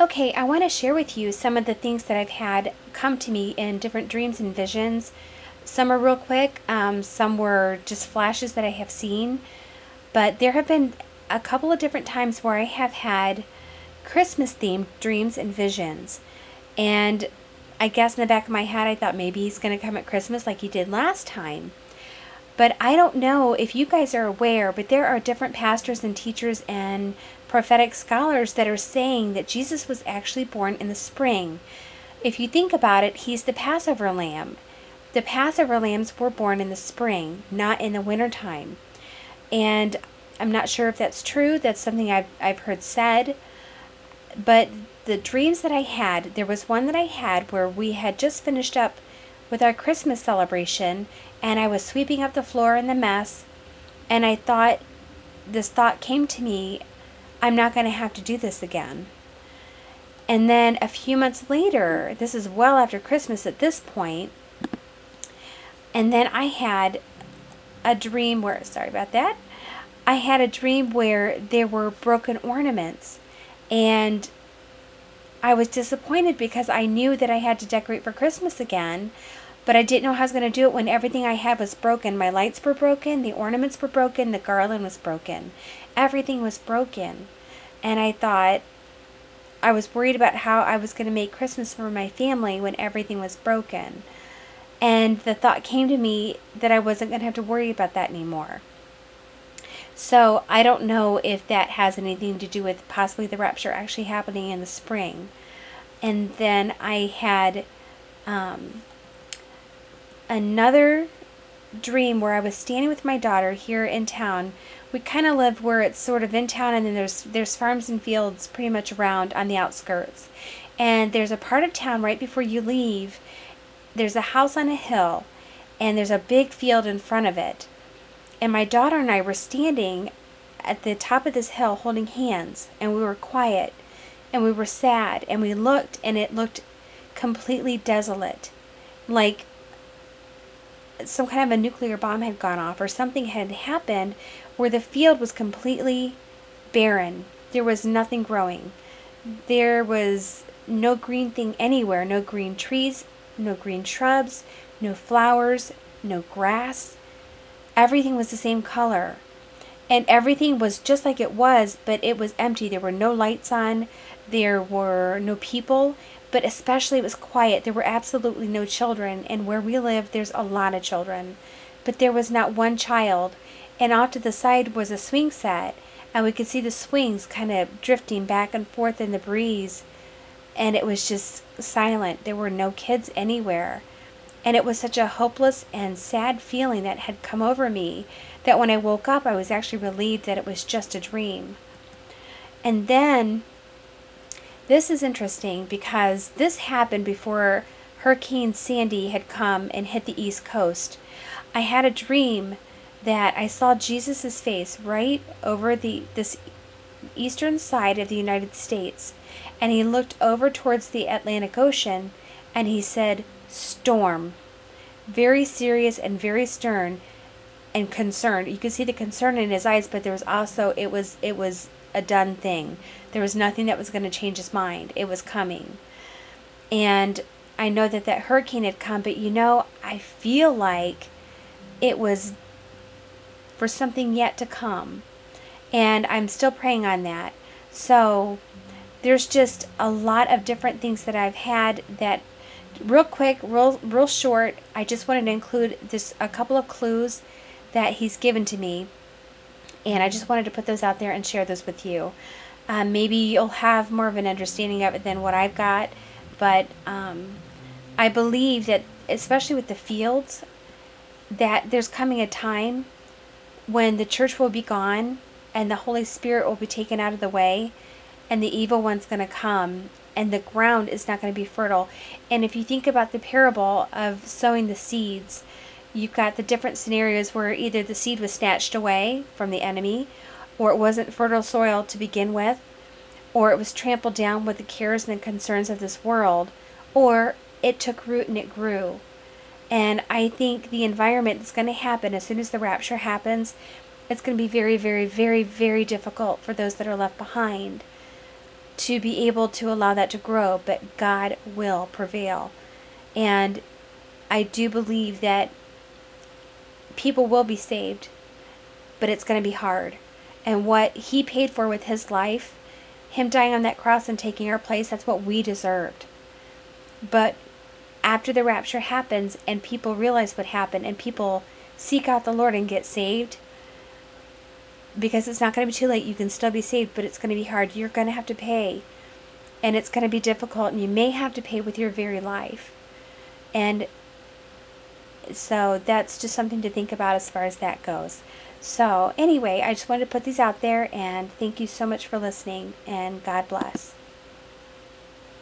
Okay, I want to share with you some of the things that I've had come to me in different dreams and visions. Some are real quick, some were just flashes that I have seen, but there have been a couple of different times where I have had Christmas themed dreams and visions. And I guess in the back of my head, I thought maybe he's going to come at Christmas like he did last time. But I don't know if you guys are aware, but there are different pastors and teachers and prophetic scholars that are saying that Jesus was actually born in the spring. If you think about it, he's the Passover lamb. The Passover lambs were born in the spring, not in the wintertime. And I'm not sure if that's true. That's something I've heard said. But the dreams that I had, there was one that I had where we had just finished up with our Christmas celebration, and I was sweeping up the floor in the mess, and this thought came to me, I'm not going to have to do this again. And then a few months later, this is well after Christmas at this point, and then I had a dream where, sorry about that, I had a dream where there were broken ornaments, and I was disappointed because I knew that I had to decorate for Christmas again, but I didn't know how I was going to do it when everything I had was broken. My lights were broken, the ornaments were broken, the garland was broken. Everything was broken. And I thought, I was worried about how I was going to make Christmas for my family when everything was broken. And the thought came to me that I wasn't going to have to worry about that anymore. So I don't know if that has anything to do with possibly the rapture actually happening in the spring. And then I had another dream where I was standing with my daughter here in town. We kind of live where it's sort of in town, and then there's farms and fields pretty much around on the outskirts. And there's a part of town right before you leave, there's a house on a hill, and there's a big field in front of it. And my daughter and I were standing at the top of this hill holding hands, and we were quiet, and we were sad, and we looked, and it looked completely desolate, like some kind of a nuclear bomb had gone off or something had happened where the field was completely barren. There was nothing growing. There was no green thing anywhere, no green trees, no green shrubs, no flowers, no grass. Everything was the same color. And everything was just like it was, but it was empty. There were no lights on. There were no people. But especially it was quiet. There were absolutely no children. And where we live, there's a lot of children. But there was not one child. And off to the side was a swing set. And we could see the swings kind of drifting back and forth in the breeze. And it was just silent. There were no kids anywhere. And it was such a hopeless and sad feeling that had come over me that when I woke up, I was actually relieved that it was just a dream. And then, this is interesting because this happened before Hurricane Sandy had come and hit the East Coast. I had a dream that I saw Jesus' face right over this eastern side of the United States. And he looked over towards the Atlantic Ocean and he said, "Storm." Very serious and very stern and concerned. You could see the concern in his eyes, but there was also, it was a done thing. There was nothing that was going to change his mind. It was coming. And I know that hurricane had come, but I feel like it was for something yet to come. And I'm still praying on that. So there's just a lot of different things that I've had that, real quick, real short, I just wanted to include a couple of clues that he's given to me. And I just wanted to put those out there and share those with you. Maybe you'll have more of an understanding of it than what I've got. But I believe that, especially with the fields, that there's coming a time when the church will be gone and the Holy Spirit will be taken out of the way and the evil one's going to come and the ground is not going to be fertile. And if you think about the parable of sowing the seeds, you've got the different scenarios where either the seed was snatched away from the enemy, or it wasn't fertile soil to begin with, or it was trampled down with the cares and the concerns of this world, or it took root and it grew. And I think the environment that's going to happen as soon as the rapture happens, it's going to be very, very, very, very difficult for those that are left behind to be able to allow that to grow, but God will prevail. And I do believe that people will be saved, but it's going to be hard. And what he paid for with his life, him dying on that cross and taking our place, that's what we deserved. But after the rapture happens and people realize what happened and people seek out the Lord and get saved, because it's not going to be too late, you can still be saved, but it's going to be hard. You're going to have to pay, and it's going to be difficult, and you may have to pay with your very life. And so that's just something to think about as far as that goes. So anyway, I just wanted to put these out there, and thank you so much for listening, and God bless.